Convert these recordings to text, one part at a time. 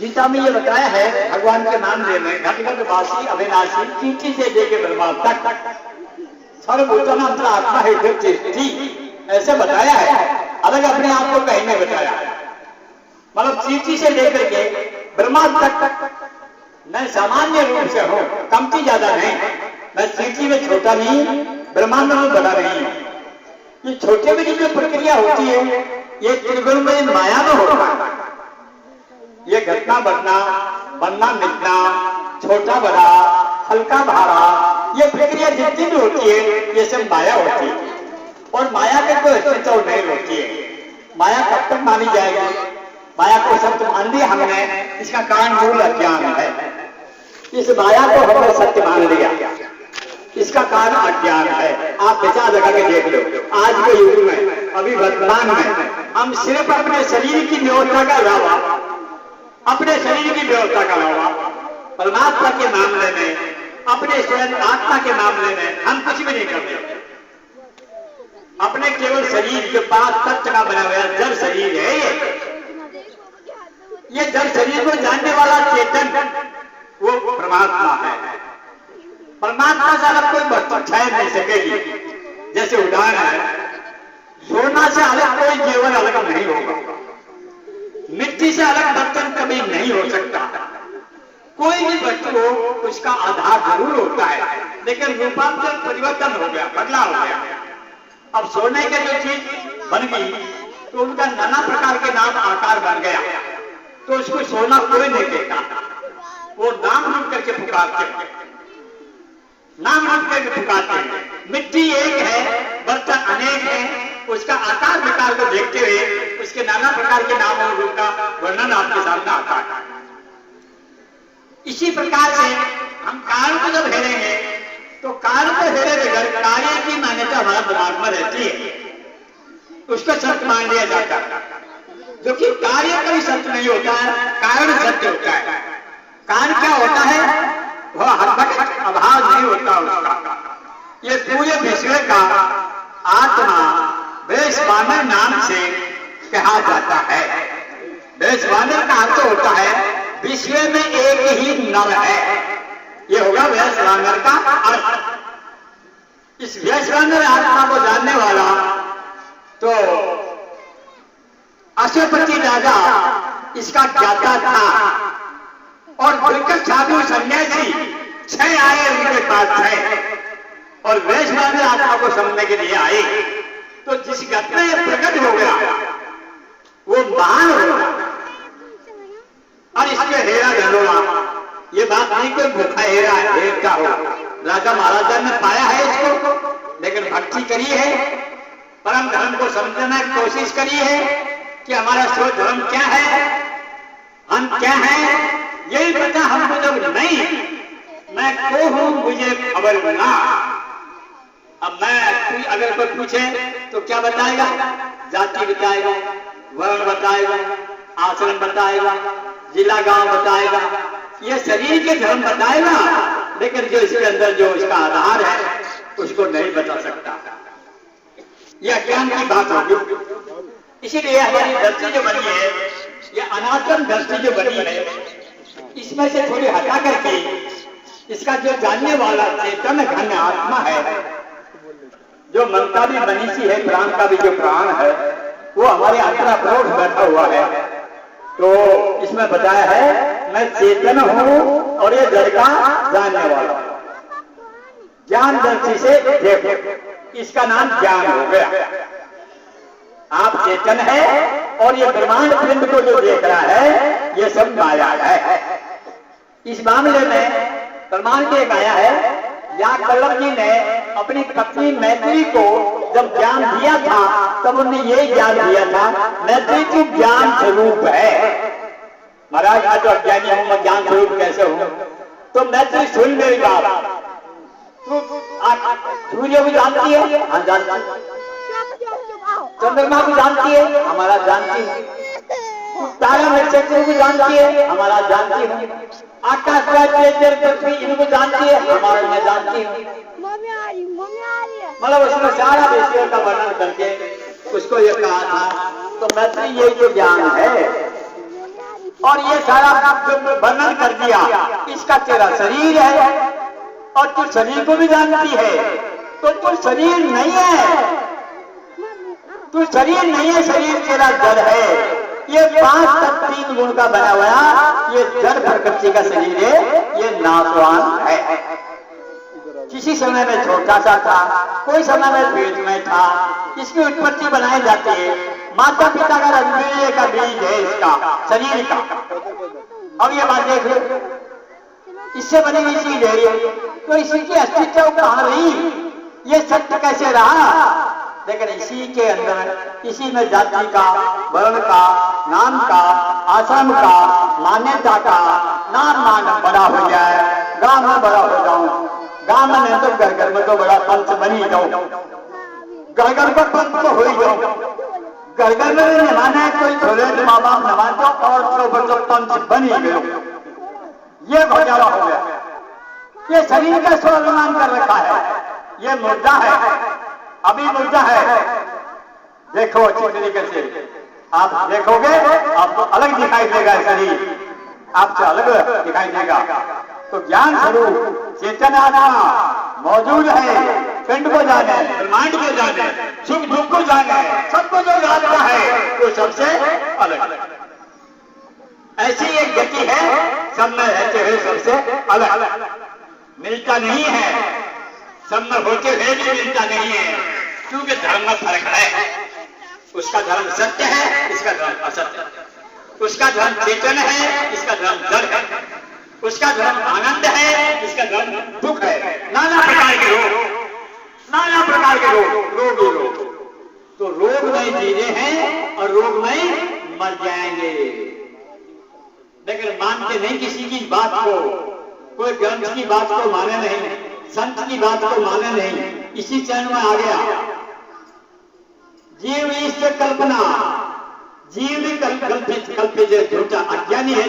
गीता में ये बताया है भगवान के नाम लेने घटघट वासी अविनाशी चींटी से लेके ब्रह्मा तक सर्वभूतानांतर आत्मा है चेष्टि ऐसे बताया है। अलग अपने आप को कहीं नहीं बताया। मतलब चींटी से लेकर के ब्रह्मा तक मैं सामान्य रूप से हूं, कमती ज्यादा नहीं। मैं चींटी में छोटा नहीं, ब्रह्मांड में बड़ा नहीं हूं। ये छोटे में जो प्रक्रिया होती है ये त्रिगुण में माया में होता है। ये घटना बढ़ना, बनना मिटना, छोटा बड़ा, हल्का भारा, ये प्रक्रिया जितनी भी होती है ये सब माया होती है। और माया के कोई अस्तित्व नहीं होती है। माया कब तक मानी जाएगी? माया को सत्य मान लिया हमने, इसका कारण मूल अज्ञान है। इस माया को हमने सत्य मान लिया, इसका कारण अज्ञान है। आप विचार लगा के देख लो, आज के युग में, अभी वर्तमान में हम सिर्फ अपने शरीर की व्यवस्था का अलावा, अपने शरीर की व्यवस्था का अलावा परमात्मा के मामले में, अपने स्वयं आत्मा के मामले में हम कुछ भी नहीं करते। अपने केवल शरीर के पास तत्व का बना हुआ जड़ शरीर है। ये जड़ शरीर को जानने वाला चेतन वो परमात्मा है। परमात्मा से अलग कोई वस्तु छाया नहीं सकेगी। जैसे उदाहरण है, सोना से अलग कोई जीवन अलग नहीं होगा, मिट्टी से अलग बर्तन कभी नहीं हो सकता। कोई भी वस्तु हो उसका आधार जरूर होता है, लेकिन रूपांतर परिवर्तन हो गया, बदलाव हो गया। अब सोने के जो चीज बन गई तो उनका नाना प्रकार के नाम आकार बन गया, तो उसको सोना कोई नहीं कहता, वो नाम रूप करके पुकारते हैं, नाम रूप करके पुकारते हैं। मिट्टी एक है, बर्तन अनेक है, उसका आकार विकार को देखते हुए उसके नाना प्रकार के नाम और रूप का वर्णन आपके सामने आता है। इसी प्रकार से हम कारण को जब हेरेंगे तो कारण को हेरे बगैर कार्य की मान्यता हमारा दिमाग में रहती है, उसको सत्य मान लिया जाता है। जो कि कार्य कभी सत्य नहीं होता है, कारण सत्य होता है। कारण क्या होता है? वह हर वक्त अभाव नहीं होता उसका। ये पूरे विश्व का आत्मा वैश्वानर नाम से कहा जाता है। वैश्वानर का अर्थ होता है विश्व में एक ही नर है। ये होगा वैश्वानर का अर्थ। इस वैश्वानर आत्मा को जानने वाला तो अशुपति राजा इसका ज्ञाता था, और बिल्कुल साधु सन्यासी 6 आए उनके पास 6, और वैश्वानर आत्मा को समझने के लिए आए। तो जिस घटना में प्रकट हो गया वो महान होगा, और इसके हेरा धनोरा, ये बात नहीं कोई भूखा हेरा हेरता हो। राजा महाराजा ने पाया है इसको, लेकिन भक्ति करी है, परम धर्म को समझने की कोशिश करी है कि हमारा स्व धर्म क्या है, हम क्या है, यही पता हमको जब नहीं, मैं को हूं मुझे खबर ना। अब मैं अगर कोई पूछे तो क्या बताएगा? जाति बताएगा, वर्ण बताएगा, आचरण बताएगा, जिला गांव बताएगा, ये शरीर के धर्म बताएगा, लेकिन जो इसके अंदर जो इसका आधार है उसको नहीं बता सकता। यह ज्ञान की बात होगी। इसीलिए हमारी दृष्टि जो बनी है, यह अनात्म दृष्टि जो बनी है, इसमें से थोड़ी हटा करके इसका जो जानने वाला चेतन घन आत्मा है, जो मन का भी मनीषी है, प्राण का भी जो प्राण है, वो हमारे अंतराप्रोठ बैठा हुआ है। तो इसमें बताया है मैं चेतन हूं और ये जड़ का जानने वाला। ज्ञान दृष्टि से देखो, इसका नाम ज्ञान हो गया। आप चेतन है और ये ब्रह्मांड पिंड को जो देख रहा है ये सब माया है। इस मामले में प्रमाण के आया है, या कल्लभ जी ने अपनी पत्नी मैत्री को जब ज्ञान दिया था तब उन्हें यही ज्ञान दिया था, मैत्री तू ज्ञान स्वरूप है। महाराज आज जो अज्ञानी हूं मैं ज्ञान स्वरूप कैसे हूं? तो मैत्री सुन मेरी बात, सूर्य भी जानती है, हाँ जानती है, चंद्रमा भी जानती है, हमारा जानती है, तारा नक्षत्र भी जानती है, हमारा जानती है, आकाश पृथ्वी इनको जानती है, हमारा मैं जानती हूँ। मतलब उसमें सारा विषयों का वर्णन करके उसको ये कहा था। तो मैत्री ये जो ज्ञान है और ये सारा वर्णन कर दिया, इसका तेरा शरीर है और तू शरीर को भी जानती है, तो तू शरीर नहीं है, तू शरीर नहीं है, शरीर तेरा जड़ है। ये 5 तत्व 3 गुण का बना हुआ ये जड़ प्रकृति का शरीर है, ये नाशवान है। किसी समय में छोटा सा था, कोई समय में पेट में था, इसकी उत्पत्ति बनाई जाती है, माता पिता का रंगीले का बीज है इसका शरीर का। अब ये बात देख लो, इससे बनी हुई चीज है ये, तो इसी की अस्तित्व कहां रही, ये सत्य कैसे रहा? लेकिन इसी के अंदर, इसी में जाति का, वर्ण का, नाम का, आश्रम का, मान्यता का, नाम मान बड़ा हो जाए, गांव में बड़ा हो जाऊं, गांव में नहीं तो घर घर में तो बड़ा पंच बनी जाऊं, घर घर पर पंच तो हो ही जाऊं, घर घर में नहीं माना कोई छोड़े तो माँ बाप न मान दो और तो बच्चों पंच बनी गए, ये घोटाला हो गया। ये शरीर का स्वाभिमान कर रखा है, ये मुद्दा है, अभी मुद्दा है। देखो अच्छी तरीके से आप देखोगे, आपको अलग दिखाई देगा शरीर, आपसे अलग दिखाई देगा। तो ज्ञान स्वरूप चेतन आत्मा मौजूद है, पिंड को जाने, ब्रह्मांड को जाने, सुख दुख को जाने, सबको जो जानता है वो सबसे अलग। ऐसी एक गति है, सब में रहते हुए सबसे अलग, मिलता नहीं है, सब में होते हुए भी मिलता नहीं है, क्योंकि धर्म में फर्क है। उसका धर्म सत्य है, इसका धर्म असत्य है, उसका धर्म चेतन है, इसका धर्म जड़ है, उसका धर्म आनंद है, इसका धर्म दुख है। नाना प्रकार के रोग, नाना प्रकार के रोग ही रोग। तो रोग में जी रहे हैं और रोग में मर जाएंगे, लेकिन मानते नहीं किसी की बात को, कोई ग्रंथ की बात को माने नहीं, संत की बात को माने नहीं, इसी चरण में आ गया। जीव ईश्वर कल्पना, जीव कल्पित झूठा अज्ञानी है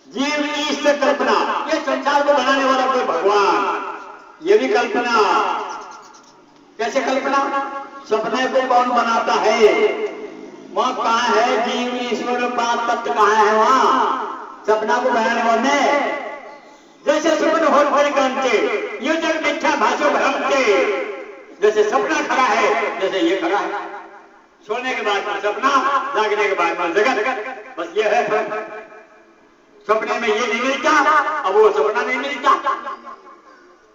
जीव ईश्वर कल्पना, ये संसार को बनाने वाला कोई भगवान, ये भी कल्पना। कैसे कल्पना? सपने को कौन बनाता है? वहां कहां है जीव ईश्वर पांच तत्व कहां है? वहां सपना को बनाने वाले जैसे सपन हो करते, ये जग मिथ्या भाषो भ्रमते, जैसे सपना खड़ा है, जैसे ये खड़ा है। सोने के बाद में सपना, जागने के बाद में जगत, बस ये है फर्क। सपने में ये नहीं मिलता, अब वो सपना नहीं मिलता,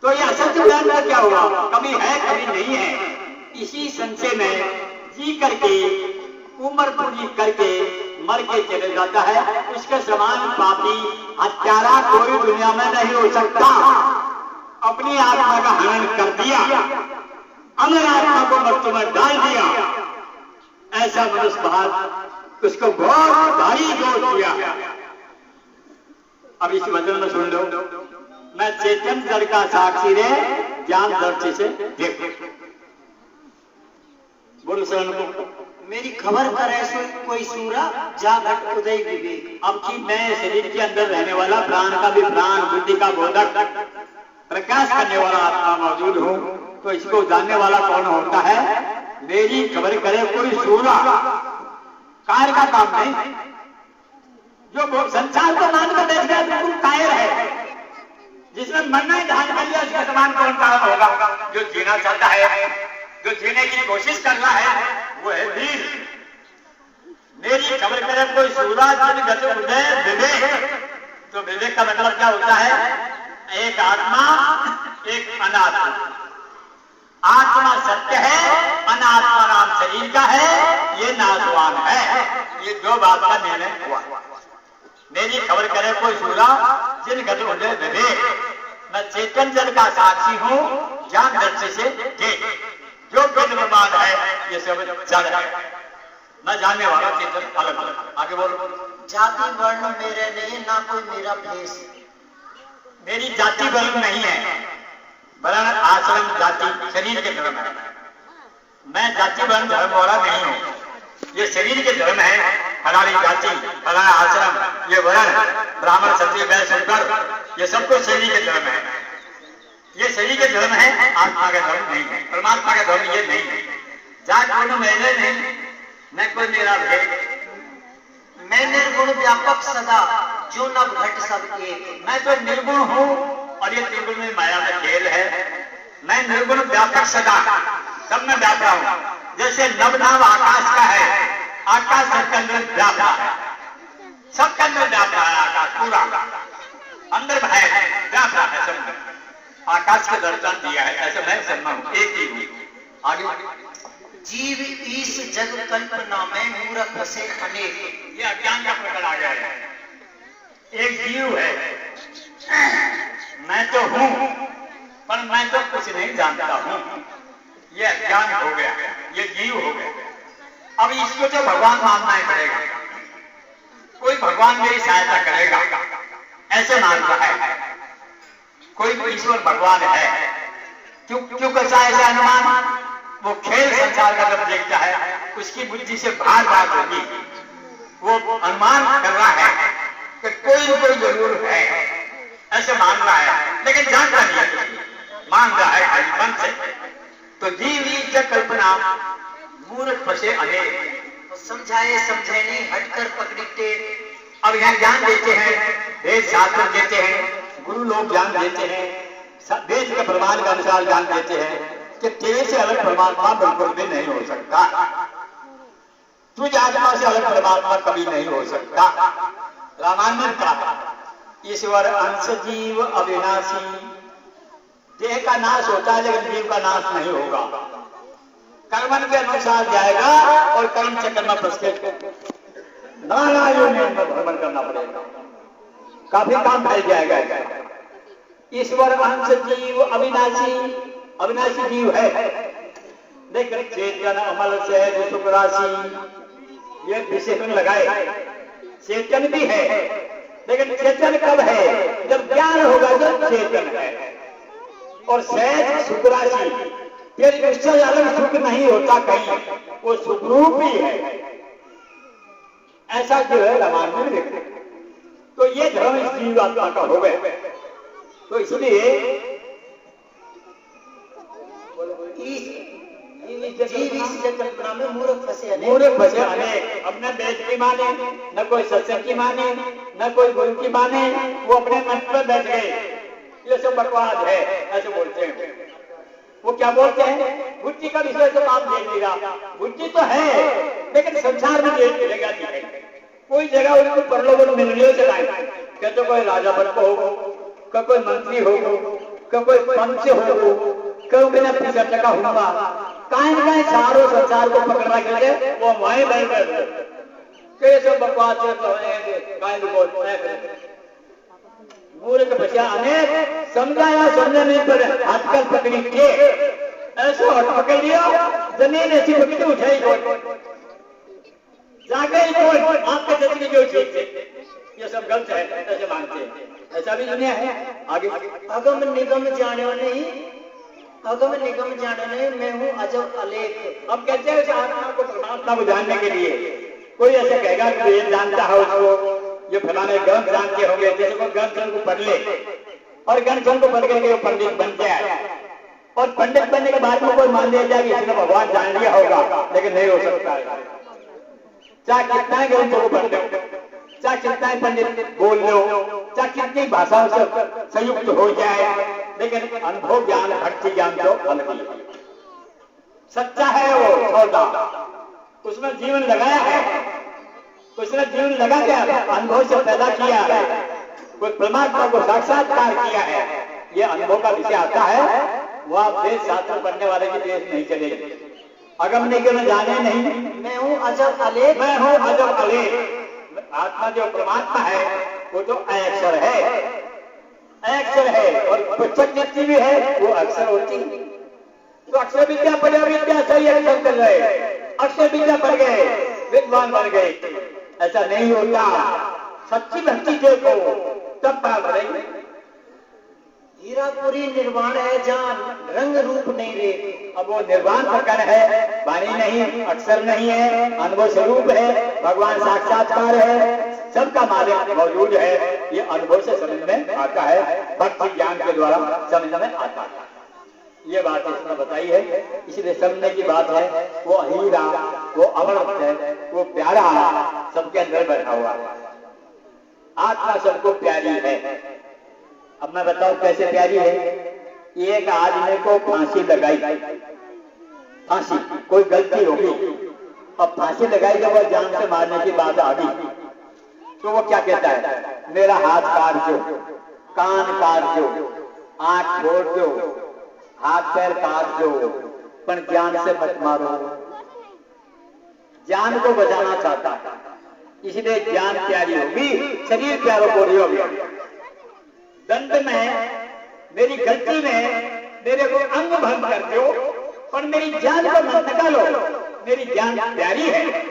तो ये असत्य ज्ञान का क्या हुआ? कभी है कभी नहीं है। इसी संशय में जी करके, उम्र पूरी करके मर के चले जाता है। उसके समान पापी हत्यारा कोई दुनिया में नहीं हो सकता। अपनी आत्मा का हनन कर दिया, अमर आत्मा को मृत्यु में डाल दिया, ऐसा मनुष्य बात उसको बहुत भारी दोष दिया। अब इस वचन में सुन लो, मैं चेतन जड़ का साक्षी रे ज्ञान दृष्टि से देखो। बोल शरण को मेरी खबर करे सो कोई सूरा जागट उदय विवेक। अब कि मैं शरीर के अंदर रहने वाला, प्राण का भी प्राण, बुद्धि का बोधक, प्रकाश करने वाला आत्मा मौजूद हूं, तो इसको जानने वाला कौन होता है? मेरी खबर करे कोई सूरा, कार्य का काम नहीं। जो संसार को मान कर बैठ गया बिल्कुल कायर है, जिसमें मरना ही ध्यान कर लिया, उसका समान कौन कारण होगा? जो जीना चाहता है, जो जीने की कोशिश कर रहा है, वो है वीर। मेरी खबर करे कोई सूरज जिन गति उदय विवेक। तो विवेक का मतलब क्या होता है? एक आत्मा, एक अनात्मा। आत्मा सत्य है, अनात्मा नाम शरीर का है, ये नाशवान है। ये दो बात का निर्णय हुआ। मेरी खबर करे कोई सूरज जिन गति उदय विवेक। मैं चेतन जड़ का साक्षी हूं, ज्ञान दृष्टि से देख। जो विद्यमान है ये सब जड़ है, मैं जानने वाला चेतन अलग अलग। आगे बोलो। जाति वर्ण मेरे नहीं, ना कोई मेरा भेष। मेरी जाति वर्ण नहीं है, वर्ण आश्रम जाति शरीर के धर्म है। मैं जाति वर्ण धर्म वाला नहीं हूं, ये शरीर के धर्म है। हमारी जाति, हमारा आश्रम, ये वर्ण, ब्राह्मण क्षत्रिय वैश्य शूद्र, ये सबको शरीर के धर्म है। ये शरीर के धर्म है, आत्मा का धर्म नहीं है, परमात्मा का धर्म ये नहीं है। जात वर्ण मेरे नहीं, न कोई मेरा भेद। मैं निर्गुण व्यापक सदा, जो नव घट सब एक। मैं तो निर्गुण हूँ और ये त्रिगुण में माया में खेल है। मैं निर्गुण व्यापक सदा, सब में व्यापा हूँ। जैसे नवनाव आकाश का है, आकाश सबके अंदर व्यापा है, सबके अंदर व्यापा है आकाश पूरा, अंदर है व्यापा है सब में। आकाश का दर्शन दिया है, ऐसे मैं समझा हूँ, एक ही हूँ। आगे जीव ईश जग कल्पना में मूर्ख से अनेक। ये अज्ञान का प्रकट आ गया है। एक जीव है, मैं तो हूं पर मैं तो कुछ नहीं जानता हूं, ये अज्ञान हो गया, ये जीव हो गया। अब इसको तो भगवान मानना ही पड़ेगा, कोई भगवान मेरी सहायता करेगा ऐसे मानता है, कोई ईश्वर भगवान है। क्यों कैसा ऐसा अनुमान? वो खेल संसार का जब देखता है, उसकी बुद्धि से बार बार होगी, वो अनुमान कर रहा है कि कोई न कोई जरूर है, ऐसे मान रहा है, लेकिन जानता नहीं है, मान रहा है खाली मन से। तो जीव ईश कल्पना मूर्ख फंसे अनेक। समझाए समझे नहीं, हटकर पकड़ी टेढ़। अब यहाँ ज्ञान देते हैं, वेद शास्त्र देते हैं, गुरु लोग ज्ञान देते हैं, वेद के प्रमाण के अनुसार ज्ञान देते हैं कि तेरे से अलग परमात्मा बिल्कुल भी नहीं हो सकता, तुझ आत्मा से अलग परमात्मा कभी नहीं हो सकता। रामायण ने कहा ईश्वर अंश जीव अविनाशी, देह का नाश होता है लेकिन जीव का नाश नहीं होगा। कर्मन के अनुसार जाएगा और कर्म चक्र में फंस के नारायण में भ्रमण करना पड़ेगा, काफी काम फैल जाएगा। ईश्वर अंश जीव अविनाशी, अविनाशी जीव है, लेकिन चेतन अमल से सुख राशि, ये विशेषण लगाए। चेतन भी है, लेकिन चेतन कब है? जब ज्ञान होगा जब चेतन है। और सहज सुख राशि, फिर इससे अलग सुख नहीं होता कहीं, वो सुखरूप ही है, ऐसा जो है रामायण में लिखते। तो ये धर्म इस जीवात्मा का हो गया। तो इसलिए जीव ईश जग कल्पना में मूर्ख फंसे अनेक। मूर्ख फंसे अनेक, अब न वेद की माने, न कोई सत्संग की माने, न कोई गुरु की माने, वो अपने मन पर बैठ गए, ये सब बकवास है ऐसे बोलते हैं। वो क्या बोलते हैं? बुद्धि का विषय तो काम दे देगा, बुद्धि तो है लेकिन संसार में दे देगा नहीं। कोई जगह उनको परलोक मिलने से लाए, कहते कोई राजा पद को हो, कोई मंत्री हो, कोई पंच हो, क्यों बिना पीछे टका हुआ, कहीं सारो संसार को पकड़ना के वो वहीं बैठ गए। कैसे बकवास मूर्ख बचा अनेक, समझाया समझे नहीं पर आजकल पकड़ी के ऐसे हट पकड़ लिया, जमीन ऐसी पकड़ी उठाई जाके आपके जमीन जो चीज थे, ये सब गलत है ऐसे मानते हैं। ऐसा भी दुनिया है। आगे अगम निगम जाने नहीं, अगम निगम जाने नहीं, मैं हूँ अजब अलेख। अब कहते हैं आत्मा को परमात्मा को जानने के लिए कोई ऐसे कहेगा कि ये जानता है उसको, ये फलाने ग्रंथ जानते होंगे, जैसे कोई ग्रंथ को पढ़ ले और ग्रंथ को पढ़ करके पंडित बन जाए, और पंडित बनने के बाद में कोई मान लिया जाए कि इसने भगवान जान लिया होगा, लेकिन नहीं हो सकता है। चाहे कितना ही ग्रंथों को पढ़ लो, चाहे कितना ही पंडित बोल लो, चाहे कितनी भाषाओं से संयुक्त हो जाए, लेकिन अनुभव ज्ञान भक्ति ज्ञान तो अलग ही सच्चा है। वो सौदा उसमें जीवन लगाया है, उसने जीवन लगा के अनुभव से पैदा किया है, कोई परमात्मा को साक्षात्कार किया है, ये अनुभव का विषय आता है। वो आप वेद शास्त्र पढ़ने वाले की देश नहीं चलेगी। अगम निगम जाने नहीं, मैं हूँ अजब अलेख, मैं हूँ अजब अलेख। आत्मा जो परमात्मा है वो तो अक्षर है, अक्षर है, और पुस्तक जितनी भी है वो अक्षर होती है। तो अक्षर विद्या पढ़े, विद्या सही अक्षर कर रहे, अक्षर विद्या पढ़ गए, विद्वान बन गए, ऐसा नहीं होता। सच्ची भक्ति देखो तब पार करेंगे। हीरापुरी निर्वाण है जहाँ रंग रूप नहीं रे। अब वो निर्वाण प्रकरण है, वाणी नहीं, अक्षर नहीं है, अनुभव स्वरूप है, भगवान साक्षात्कार है, सबका मालिक मौजूद है। ये अनुभव से समझ में आता है, भक्ति ज्ञान के द्वारा समझ में आता है। ये बात इसमें बताई है। इसलिए समझने की बात है, वो हीरा, वो अमृत है, वो प्यारा सबके अंदर बैठा हुआ है। आत्मा सबको प्यारी है। अब मैं बताऊं कैसे प्यारी है। एक आदमी को फांसी लगाई, फांसी कोई गलती होगी, अब फांसी लगाई, जब वो जान से मारने की बात आ गई तो वो क्या कहता है, मेरा हाथ काट दो, कान काट दो, आंख छोड़ दो, हाथ पैर काट दो, पर जान से मत मारो। जान को बचाना चाहता है, इसलिए जान प्यारी होगी, शरीर प्यारो कोड़ी होगी। दंड में मेरी गलती में मेरे को अंग भंग कर दो, पर मेरी जान को मत निकालो। मेरी जान प्यारी है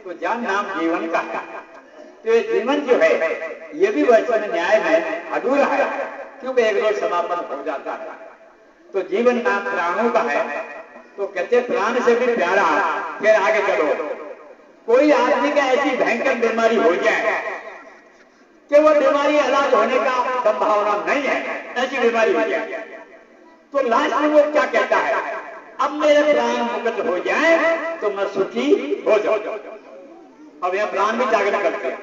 तो जान नाम जीवन का है। तो ये जीवन जो है ये भी वचन न्याय में अधूरा है, क्योंकि एक रोज समापन हो जाता है। तो जीवन नाम प्राणों का है, तो कहते प्राण से भी प्यारा। फिर आगे चलो, कोई आदमी का ऐसी भयंकर बीमारी हो जाए कि वो बीमारी इलाज होने का संभावना नहीं है, ऐसी बीमारी हो जाए, तो लास्ट में वो क्या कहता है, अब मेरे प्राण मुक्त हो जाए तो मैं सुखी हो जाऊं। अब यह प्राण भी जागरण करते हैं।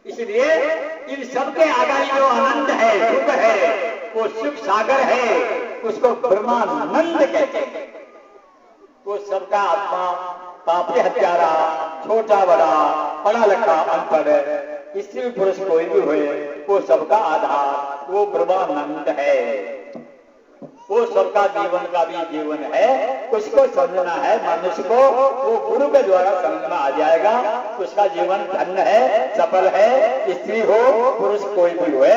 इसलिए इन सबके आगे जो आनंद है, सुख है, वो सुख सागर है, उसको ब्रह्मानंद कहते हैं। वो सबका आत्मा, पापी हत्यारा, छोटा बड़ा, पढ़ा लिखा अनपढ़, स्त्री पुरुष कोई भी हुए, वो सबका आधार वो ब्रह्मानंद है। वो सबका जीवन का भी जीवन है। उसको समझना है मनुष्य को, वो गुरु के द्वारा समझ में आ जाएगा। उसका जीवन धन्य है, सफल है, स्त्री हो पुरुष कोई भी हुए,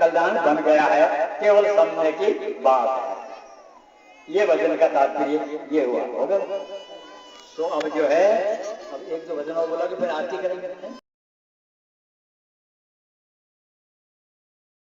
कल्याण बन गया है। केवल समझने की बात है। ये वचन का तात्पर्य ये हुआ होगा। तो अब जो है, अब एक दो वचन और बोला कि फिर आरती करेंगे।